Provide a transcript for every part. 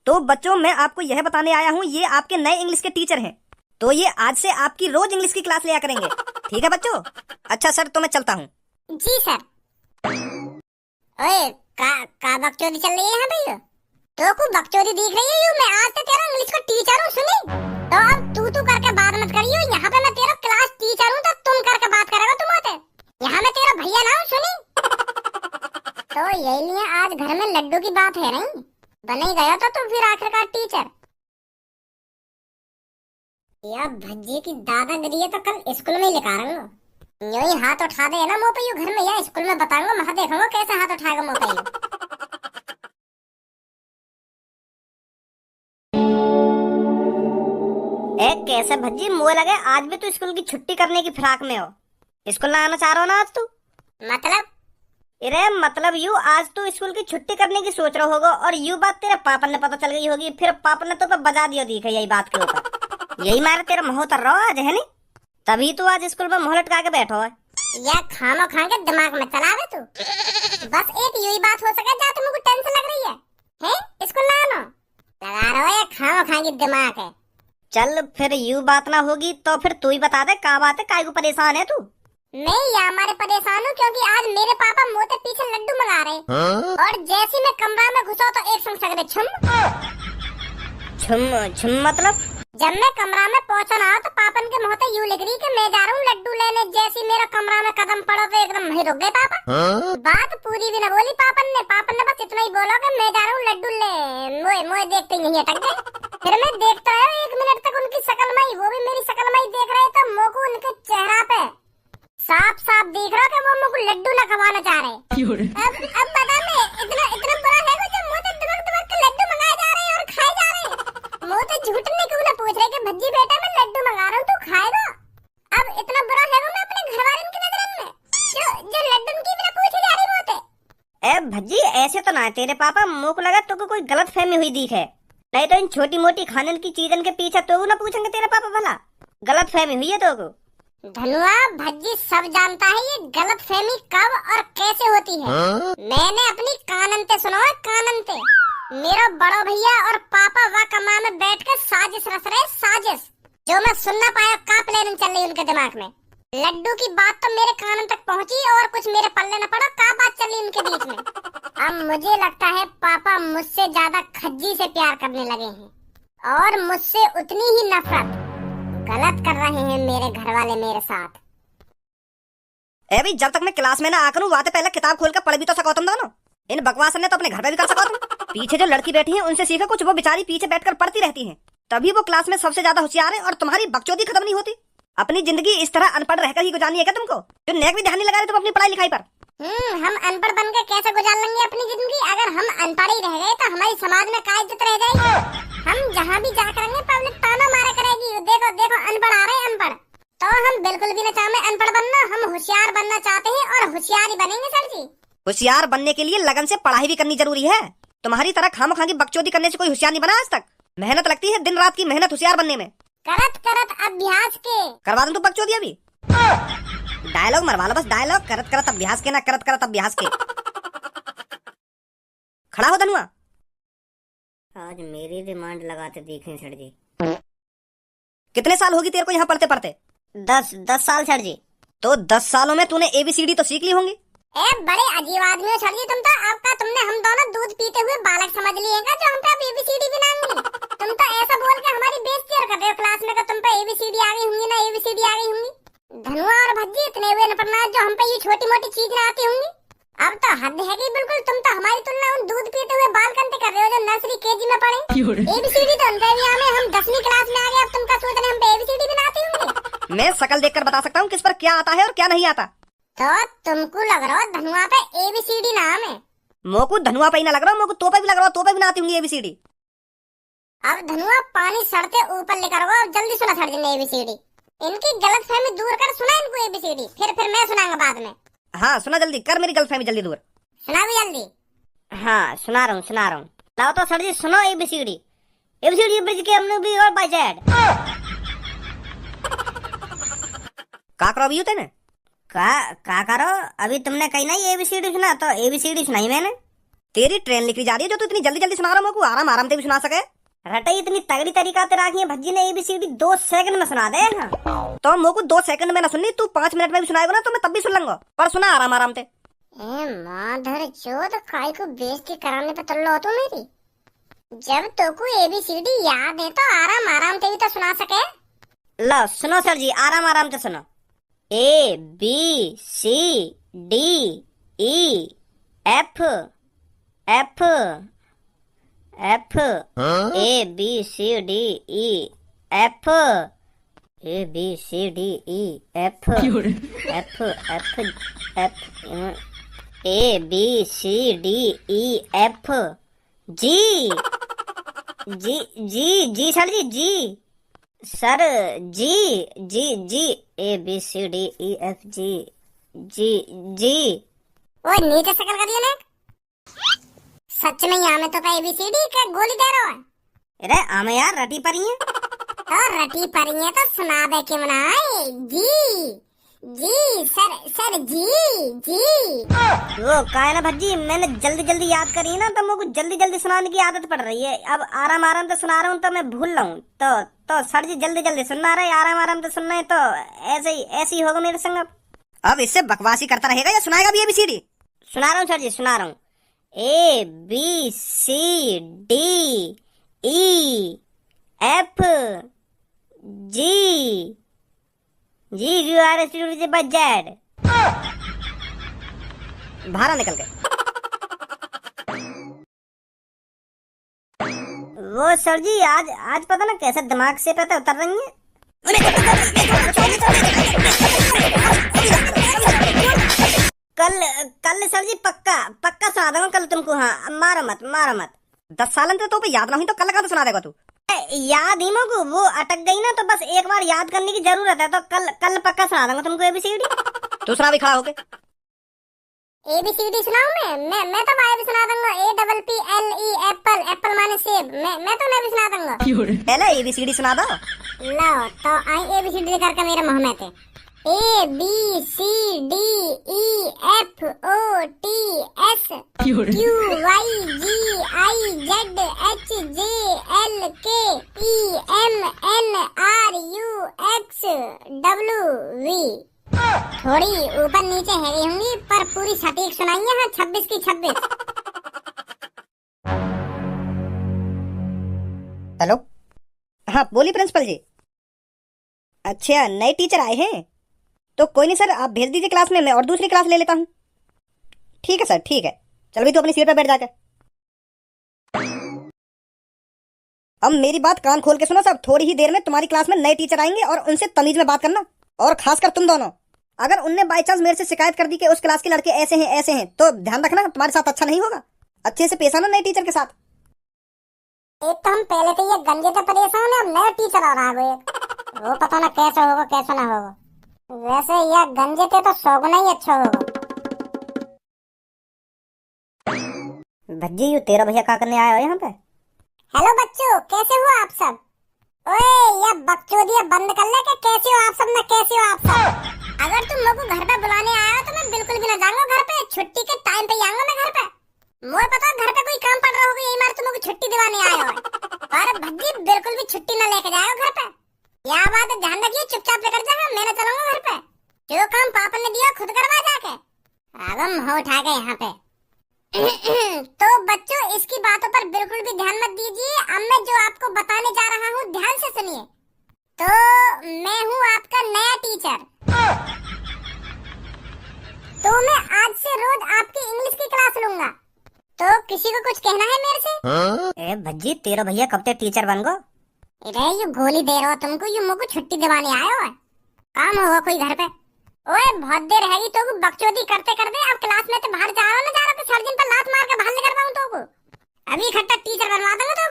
तो बच्चों, मैं आपको यह बताने आया हूँ, ये आपके नए इंग्लिश के टीचर हैं। तो ये आज से आपकी रोज इंग्लिश की क्लास लिया करेंगे। ठीक है बच्चों? अच्छा सर, तो मैं चलता हूँ। जी सर। ओए, का बकचोदी चल रही है यहाँ पे? तो को बकचोदी दिख रही है? मैं आज से तेरा इंग्लिश का टीचर हूँ, सुनी? तो अब तू करके बात मत करियो। यहाँ पे मैं तेरा क्लास टीचर हूँ, तो तुम करके बात करेगा तुम होते। यहाँ मैं तेरा भैया ना हूँ, सुनी? तो यही लिए आज घर में लड्डू की बात है नहीं, बन ही गया तो फिर आखिरकार टीचर। या भज्जी की दादागिरी है तो कल स्कूल में ही लिखा रहा। यूं ही हाथ उठा दे ना मुँह पे, यूं घर में या स्कूल में बताऊंगा, मैं देखूंगा कैसे हाथ उठाएगा मुँह पे। कैसे भज्जी, मुँह लगे आज भी तू स्कूल की छुट्टी करने की फिराक में हो? स्कूल ना आना चाह रहा हो ना आज तू? मतलब? अरे मतलब यू, आज तू स्कूल की छुट्टी करने की सोच रहा होगा और यू बात तेरे पापा ने पता चल गई होगी, फिर पापा ने तो बजा दिया दिखा यही बात के ऊपर। यही मारे तेरा मुँह उतर रहा आज, है नी? तभी तू आज स्कूल में मुँह लटका के बैठो है। या खाना खा के दिमाग में चलावे तू। बस एक यही बात हो सके जा तुमको टेंशन लग रही है स्कूल ना आना लगा रहा है, खाना खा के दिमाग है। चल फिर यू बात ना होगी तो फिर तू ही बता दे, क्या बात है, काय को परेशान है तू? मैं या हमारे परेशान हूँ क्योंकि आज मेरे पापा मोते पीछे लड्डू मंगा रहे और जैसे मैं कमरा में घुसा तो एक संग सगरे छुम मतलब? जब मैं कमरा में पहुंचा ना तो पापन के मुंह पे यूं लिख रही कि मैं जा रहा हूँ लड्डू लेने। जैसे मेरा कमरा में कदम पड़ा तो एकदम वहीं रुक गए पापा। बात पूरी भी न बोली पापन ने बस इतना ही बोला कि मैं जा रहा हूँ लड्डू ले। मोए देखते ही नहीं अटक गए। फिर मैं देखता है 1 मिनट तक उनकी शकल में ही, वो भी मेरी शकल में ही देख रहे तो मुँह को उनके चेहरा पे साफ दिख रहा कि वो मुझको लड्डू न खवाना चाह रहे। अब बता मैं इतना बुरा है जब मुँह से दिमाग के लड्डू मंगाए जा रहे हैं और खाए जा रहे हैं। मुँह से झूठने क्यों न पूछ रहे कि भज्जी बेटा मैं लड्डू मंगा रहा हूँ तू खाएगा? अब इतना बुरा है मैं अपने घर वालों की नजर में जो लड्डू की बिना पूछे जा रही होते। ए भज्जी, ऐसे तो ना है तेरे पापा, मुँह को लगा तो कोई गलत फहमी हुई दिख है। नहीं तो इन छोटी मोटी खाने की चीजन के पीछे तो ना पूछेंगे तेरे पापा, भला गलत फहमी हुई है तो? धनुआ भज्जी सब जानता है ये गलत फहमी कब और कैसे होती है। मैंने अपनी काननते सुना है, काननते। मेरा बड़ा भैया और पापा वह कमरा में बैठ कर साजिश रच रहे, साजिश जो मैं सुन ना पाया। का प्लानिंग चल रही उनके दिमाग में। लड्डू की बात तो मेरे कानन तक पहुंची और कुछ मेरे पल्ले न पड़ा। का बात चल रही उनके बीच में। अब मुझे लगता है पापा मुझसे ज्यादा खज्जी से प्यार करने लगे हैं और मुझसे उतनी ही नफरत। गलत कर रहे हैं मेरे घर वाले मेरे साथ। भाई, जब तक मैं क्लास में ना आकर वहाँ पहले किताब खोल कर पढ़ भी तो सको तुम दोनों। इन बकवास ने तो अपने घर में भी कर सको तुम। पीछे जो लड़की बैठी है उनसे सीखो कुछ, वो बेचारी पीछे बैठकर पढ़ती रहती हैं, तभी वो क्लास में सबसे ज्यादा होशियार है और तुम्हारी बकचोदी खत्म नहीं होती। अपनी जिंदगी इस तरह अनपढ़ रहकर ही गुजारनी है क्या तुमको? जो नेक भी ध्यान नहीं लगा रहे तुम अपनी पढ़ाई लिखाई पर। हम अनपढ़ बनकर कैसे गुजार लेंगे अपनी जिंदगी? अगर हम अनपढ़ ही रह गए तो हमारी समाज में क्या इज्जत रह जाएगी? हम जहाँ भी जा करेंगे पब्लिक ताना मारा करेगी, देखो देखो अनपढ़ आ रहे हैं अनपढ़। तो हम बिल्कुल भी न चाहते अनपढ़ बनना, हम होशियार बनना चाहते हैं और होशियार ही बनेंगे सर जी। होशियार बनने के लिए लगन से पढ़ाई भी करनी जरूरी है। तुम्हारी तरह खामखा की बकचोदी करने से कोई होशियार नहीं बना आज तक। मेहनत लगती है, दिन रात की मेहनत होशियार बनने में। करत अभ्यास के करवा दूं तो बकचोदी अभी। डायलॉग मरवा लो बस, डायलॉग। करत अभ्यास के ना करत अभ्यास के। खड़ा हो धनुआ। आज मेरी डिमांड लगाते देखें सर जी। कितने साल होगी तेरे को यहाँ पढ़ते पढ़ते? 10 साल सर जी। तो 10 सालों में तूने ABCD तो सीख ली होंगी। बड़े अजीब आदमी हो सर जी तुम तो। आपका तुमने हम दोनों दूध पीते हुए बालक समझ लिए जो हम पे ABCD भी ना आएंगी। तुम तो ऐसा बोल के हमारी बेइज्जती कर रहे हो क्लास में कि तुम पे ABCD आ गई होंगी ना, ABCD आ गई होंगी। धनुआ और भज्जी इतने हुए न पढ़ना जो हम पे ये छोटी मोटी चीज ना आती होंगी। अब तो हद है कि बिल्कुल तुम तो हमारी तुलना उन दूध पीते हुए बाल कंते कर रहे हो जो नर्सरी KG में पढ़े। ABCD तो उनके एरिया में हम 10वीं क्लास में आ गए, अब तुम क्या सोच रहे हम पे ABCD भी ना आती होंगी? मैं शकल देखकर बता सकता हूँ किस पर क्या आता है और क्या नहीं आता। तो तुमको लग रहा हो धनुआ पे ABCD नाम है? मोको धनुआ पे ही ना लग रहा, मोको तो पे भी लग रहा, तो पे भी ना आती होंगी ABCD। अब धनुआ पानी सड़ते ऊपर लेकर आओ, अब जल्दी सुना सर जी ने ABCD। इनकी गलतफहमी दूर कर, सुना इनको ABCD, फिर मैं सुनाऊंगा बाद में। हाँ सुना, जल्दी कर, मेरी गलतफहमी जल्दी दूर। सुना भी जल्दी। हाँ सुना रहा हूँ। लाओ तो सर जी सुनो ABCD। ब्रिज के हमने भी और बाय जेड। का करो अभी तेने? का करो? अभी तुमने कही ना ABCD सुना, तो ABCD सुनाई मैंने। तेरी ट्रेन लिखी जा रही है जो तू इतनी जल्दी जल्दी सुना रहा है, आराम आराम से भी सुना सके। रटाई इतनी तगड़ी तरीका से राखी है भज्जी ने ABCD 2 सेकंड में सुना दे। हाँ। तो मोको 2 सेकंड में ना सुननी, तू 5 मिनट में भी सुनाएगा ना तो मैं तब भी सुन लूंगा, पर सुना आराम आराम से। माधर चोद काय को बेइज्जती कराने पे तुल्लो तू मेरी। जब तो को ABCD याद है तो आराम आराम से भी तो सुना सके। लो सुनो सर जी, आराम आराम से सुनो। ABCD EF F F ABCD EF ABCD EF F F F ABCD EF G G G G sir G G sir G G G ABCD EF G G G. वो नीचे शक्ल कर लिया ना, सच में यहाँ में तो का ABCD का गोली दे रहा है। अरे हमें यार रटी परी है तो रटी परी है तो सुना दे के मनाए। जी जी सर जी जी। वो का है ना भज्जी, मैंने जल्दी जल्दी याद करी ना तो मुझे जल्दी जल्दी सुनाने की आदत पड़ रही है। अब आराम आराम से सुना रहा हूँ तो मैं भूल रहा हूँ। तो सर जी जल्दी जल्दी सुनना रहे, आराम आराम से सुनना है तो ऐसे ही होगा मेरे संग। अब इससे बकवासी करता रहेगा या सुनाएगा भी ABCD? सुना रहा हूँ सर जी, सुना रहा हूँ। ABCD EF G G you are a student budget। बाहर निकल गए। वो सर जी आज पता ना कैसा दिमाग से पता उतर रही है। कल सर जी पक्का सुना दूंगा कल तुमको। हाँ मारो मत 10 साल तो पे याद ना हुई तो कल का तो सुना देगा तू। याद ही मगू वो अटक गई ना तो बस एक बार याद करने की जरूरत है, तो कल पक्का सुना दूंगा तुमको ABCD। तू सुना भी खड़ा होके। ABCD सुनाऊं मैं तो मैं भी सुना दूंगा। APPLE एप्पल, एप्पल माने सेब। मैं तो भी सुना दूंगा। पहले ABCD सुना दो। लो तो आई ABCD करके मेरे मुंह में थे। ABCD EFOTS QYGIZKEMNRUXWV। थोड़ी ऊपर नीचे हैवी होंगी पर पूरी सटीक सुनाई है। 26 की 26। हेलो, हाँ बोलिए प्रिंसिपल जी। अच्छा नए टीचर आए हैं तो कोई नहीं सर, आप भेज दीजिए क्लास में, मैं और दूसरी क्लास ले लेता हूँ। ठीक है सर, ठीक है। चल भी तो अपनी सीट पर बैठ जाकर। अब मेरी बात कान खोल के सुनो सब। थोड़ी ही देर में तुम्हारी क्लास में नए टीचर आएंगे और उनसे तमीज में बात करना, और खासकर तुम दोनों। अगर उनने बाई चांस मेरे से शिकायत कर दी कि उस क्लास के लड़के ऐसे हैं तो ध्यान रखना तुम्हारे साथ अच्छा नहीं होगा। अच्छे से पेश आना नए टीचर के साथ। एक तो हम पहले तो ये गंजे से परेशान है, अब नया टीचर आ रहा है। वो पता ना कैसा होगा कैसा ना होगा। वैसे यह गंजे थे तो सौगुना ही अच्छा होगा। भज्जी यू तेरा भैया क्या करने आया हो यहाँ पे? हेलो बच्चों, कैसे हो आप सब? ओए ये बकचोदियां बंद कर ले। कैसे हो आप सब ना, कैसे हो आप सब? अगर तुम लोगों को घर पे बुलाने आया हो तो मैं बिल्कुल भी ना जाऊंगा घर पे। छुट्टी के टाइम पे आऊंगा मैं घर पे। मुझे पता घर पे कोई काम पड़ रहा होगा, यही मार तुम लोग छुट्टी दिलाने आए हो। और भज्जी बिल्कुल भी छुट्टी ना लेके जाओ घर पे। यह बात ध्यान रखिए, चुपचाप लेकर जाओ। मैं ना चलूंगा घर पे। जो काम पापा ने दिया खुद करवा जाके। आगम हो उठा गए यहाँ पे। तो बच्चों इसकी बातों पर बिल्कुल भी ध्यान मत दीजिए। अब मैं जो आपको बताने जा रहा हूँ ध्यान से सुनिए। तो मैं हूँ आपका नया टीचर। तो मैं आज से रोज आपकी इंग्लिश की क्लास लूंगा। तो किसी को कुछ कहना है मेरे से? ए भज्जी तेरा भैया कब तक टीचर बन गो? अरे यू गोली दे रहा हो तुमको, यू मुझको छुट्टी दिवाने आए हो। काम होगा कोई घर पे? ओए बहुत देर रहेगी तो बकचोदी करते करते। अब क्लास में तो बाहर जा रहा तो सर जिन पर लात मार के बाहर निकल पाऊं तो अभी इकट्ठा टीचर बनवा दूंगा तो।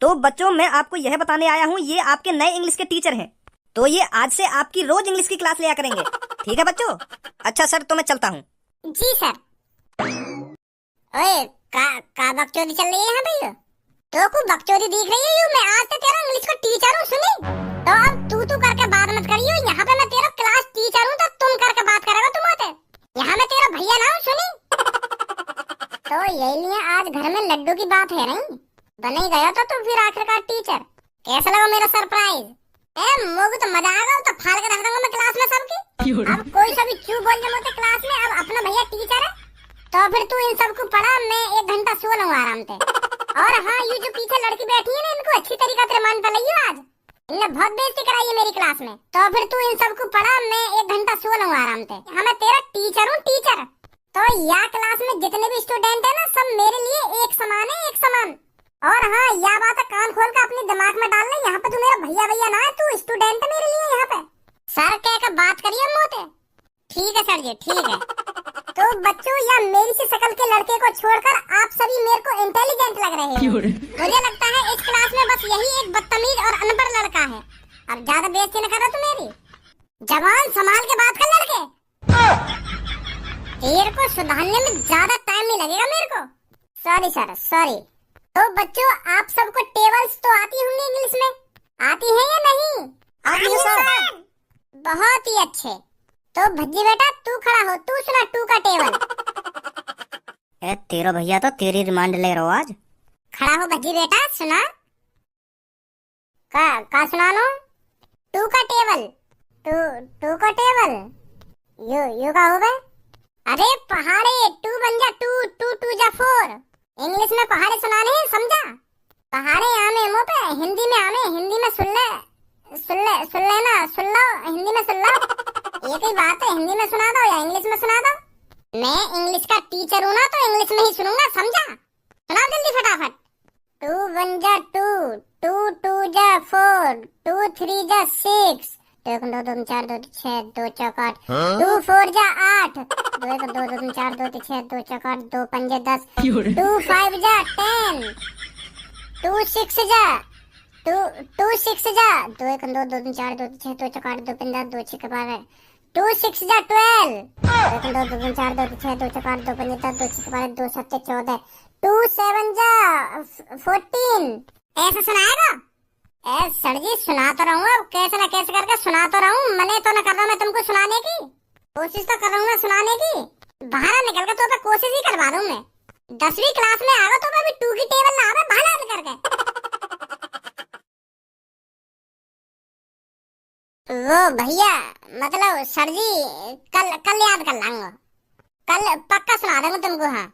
तो बच्चों मैं आपको यह बताने आया हूँ, ये आपके नए इंग्लिश के टीचर हैं। तो ये आज से आपकी रोज इंग्लिश की क्लास लिया करेंगे। ठीक है बच्चों? अच्छा सर तो मैं चलता हूँ। जी सर। ओए का बकचोदी चल रही है यहाँ भैया? तो को बकचोदी दिख रही है? मैं आज से तेरा इंग्लिश का टीचर हूँ, सुनी? तो अब तू करके बात मत करियो। यहाँ पे मैं तेरा क्लास टीचर हूँ तो तुम करके बात करेगा तुम होते। यहाँ मैं तेरा भैया ना हूँ, सुनी? तो यही लिए आज घर में लड्डू की बात है नहीं, बन ही गया तो फिर आखिरकार टीचर। कैसा लगा मेरा सरप्राइज? मोगू तो मजा आ गया, तो फाड़ के रख दूंगा मैं क्लास में सबकी। अब कोई सा भी चू बोल जब होते क्लास में, अब अपना भैया टीचर है तो फिर तू इन सबको पढ़ा, मैं 1 घंटा सो लूंगा आराम से। और हाँ, ये जो पीछे लड़की बैठी है ना, इनको अच्छी तरीके से मान पलाइयो आज, इनने बहुत बेइज्जती कराई है मेरी क्लास में। तो फिर तू इन सबको पढ़ा, मैं 1 घंटा सो लूंगा आराम से। हाँ, मैं तेरा टीचर हूँ, टीचर। तो यहाँ क्लास में जितने भी स्टूडेंट है ना, सब मेरे लिए एक समान है, एक समान। और हाँ, यह बात है कान खोल कर अपने दिमाग में डाल ले, यहाँ पे तू मेरा भैया भैया ना है, तू स्टूडेंट है मेरे लिए यहाँ पे। सर कह कर बात करिए मोते। ठीक है सर जी, ठीक है। तो बच्चों, या मेरी सी शक्ल के लड़के को छोड़कर आप सभी मेरे को इंटेलिजेंट लग रहे हैं। मुझे लगता है इस क्लास में बस यही एक बदतमीज और अनपढ़ लड़का है। अब ज्यादा बेइज्जती न करो तू मेरी। जवान संभाल के बात कर लड़के, तेरे को सुधारने में ज्यादा टाइम नहीं लगेगा मेरे को। Sorry sir, sorry. तो बच्चों, आप सबको टेबल्स तो आती होंगी इंग्लिश में, आती है या नहीं? आती है सर। बहुत ही अच्छे। तो भज्जी बेटा तू खड़ा हो, तू सुना 2 का टेबल। तेरा भैया तो तेरी रिमांड ले रहा आज। खड़ा हो भज्जी बेटा, सुना का सुना लो। 2 का टेबल, 2 का टेबल, यू का हो गए। अरे पहाड़े, 2 बन जा 2, 2 2 जा 4। इंग्लिश में पहाड़े सुनाने हैं, समझा? पहाड़े आमे मुंह पे, हिंदी में आमे, हिंदी में सुन ले ना, सुन लो, हिंदी में सुन लो। ये कोई बात है, हिंदी में सुना दो या इंग्लिश में सुना दो। मैं इंग्लिश का टीचर हूँ ना, तो इंग्लिश में ही सुनूंगा, समझा? सुना जल्दी फटाफट। 2 1 जा 2, 2 2 जा 4, 2 3 जा 6, 2 1 2 2 4 2 6 2 4 8, 2 4 जा 8, 2 1 2 2 4 2 6 2 4 8, 2 5 जा 10, 2 5 जा 10, 2 6 जा 2 6 जा 2 1 2 2 4 2 6 2 4 8, 2 5 2 6 12, 2 6 जा 12, 2 1 2 2 4 2 6 2 4 8, 2 5 10 2 6 12, 2 7 14, 2 7 जा 14। ऐसा सुनाएगा? सर जी सुना तो रहा हूँ, अब कैसे ना कैसे करके सुना तो रहा हूँ। मने तो न कर रहा मैं तुमको सुनाने की, कोशिश तो कर रहा हूँ मैं सुनाने की। बाहर निकल कर तो मैं कोशिश ही करवा दूँ मैं। 10वीं क्लास में आ गया तो मैं 2 की टेबल ना आवे, बाहर निकल करके। वो भैया, मतलब सर जी कल याद कर लाऊंगा, कल पक्का सुना दूंगा तुमको। हाँ,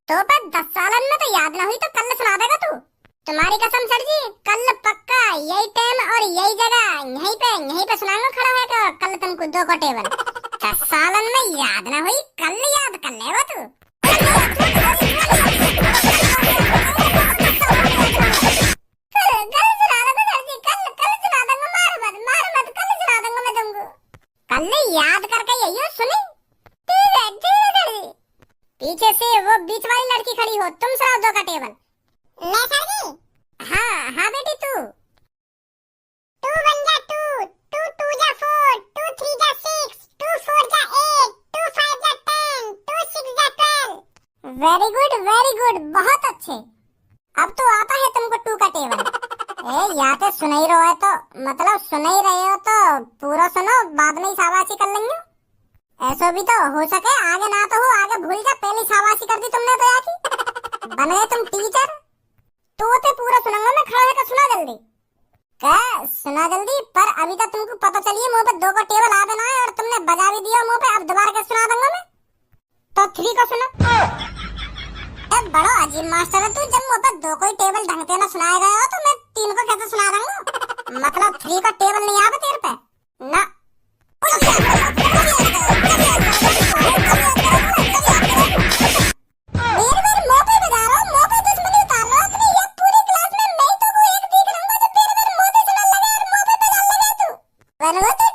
तो पर 10 सालन में तो याद ना हुई तो कल सुना देगा तू, तुम्हारी कसम सर जी। कल पक्का यही टाइम और यही जगह यहीं पे सुनाऊंगा खड़ा है तो कल तुमको 2 का टेबल। 10 सालन में याद ना हुई, कल याद कर लेगा तू। याद करके यही सुनी। पीछे से वो बीच वाली लड़की खड़ी हो, तुम सुनाओ 2 का टेबल। मैं सर जी? हाँ हाँ बेटी, तू 2 1 जा 2, 2 2 जा 4, 2 3 जा 6, 2 4 जा 8, 2 5 जा 10, 2 6 जा 12। वेरी गुड, बहुत अच्छे। अब तो आता है तुमको 2 का टेबल। या तो सुन ही रहे हो तो मतलब सुन ही रहे हो तो पूरा सुनो, बाद में शाबाशी कर लेंगे। ऐसा भी तो हो सके आगे ना तो हो, आगे भूल जा, पहले शाबाशी कर दी तुमने तो यार बन गए तुम टीचर। तो पूरा सुनाऊंगा मैं, खड़ा होकर सुना जल्दी। क्या सुना जल्दी, पर अभी तक तुमको पता चलिए मुंह पे 2 का टेबल आ देना है और तुमने बजा भी दिया मुंह पे। अब दोबारा क्या सुना दूंगा मैं, तो 3 का सुना। बड़ा अजीब मास्टर है तू, जब मुंह पे 2 कोई टेबल ढंग से ना सुनाया गया हो तो मैं 3 को कैसे सुना दूंगा? मतलब 3 का टेबल नहीं आवे तेरे पे ना। मेरे मुंह पे बजा रहा हूँ, मुंह पे दुश्मनी उतार रहा हूँ अपनी। ये पूरी क्लास में मैं तो वो एक दिख रहा हूँ जो तेरे मुंह से सुनने लगा और मुंह पे बजा लगा तू।